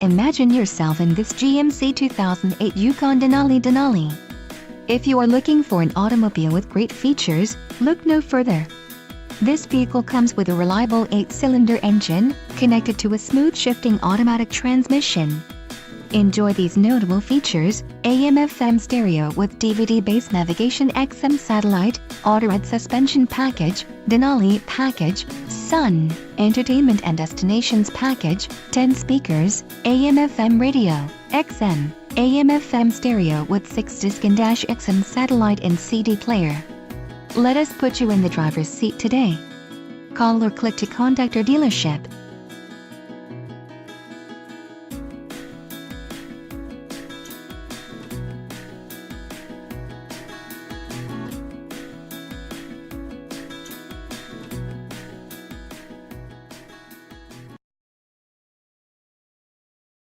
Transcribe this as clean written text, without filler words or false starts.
Imagine yourself in this GMC 2008 Yukon Denali Denali. If you are looking for an automobile with great features, look no further. This vehicle comes with a reliable 8-cylinder engine, connected to a smooth shifting automatic transmission. Enjoy these notable features: AM/FM stereo with DVD-based navigation, XM satellite, auto-red suspension package, Denali package, sun, entertainment and destinations package, 10 speakers, AM/FM radio, XM, AM/FM stereo with 6-disc and -XM satellite and CD player. Let us put you in the driver's seat today. Call or click to contact our dealership.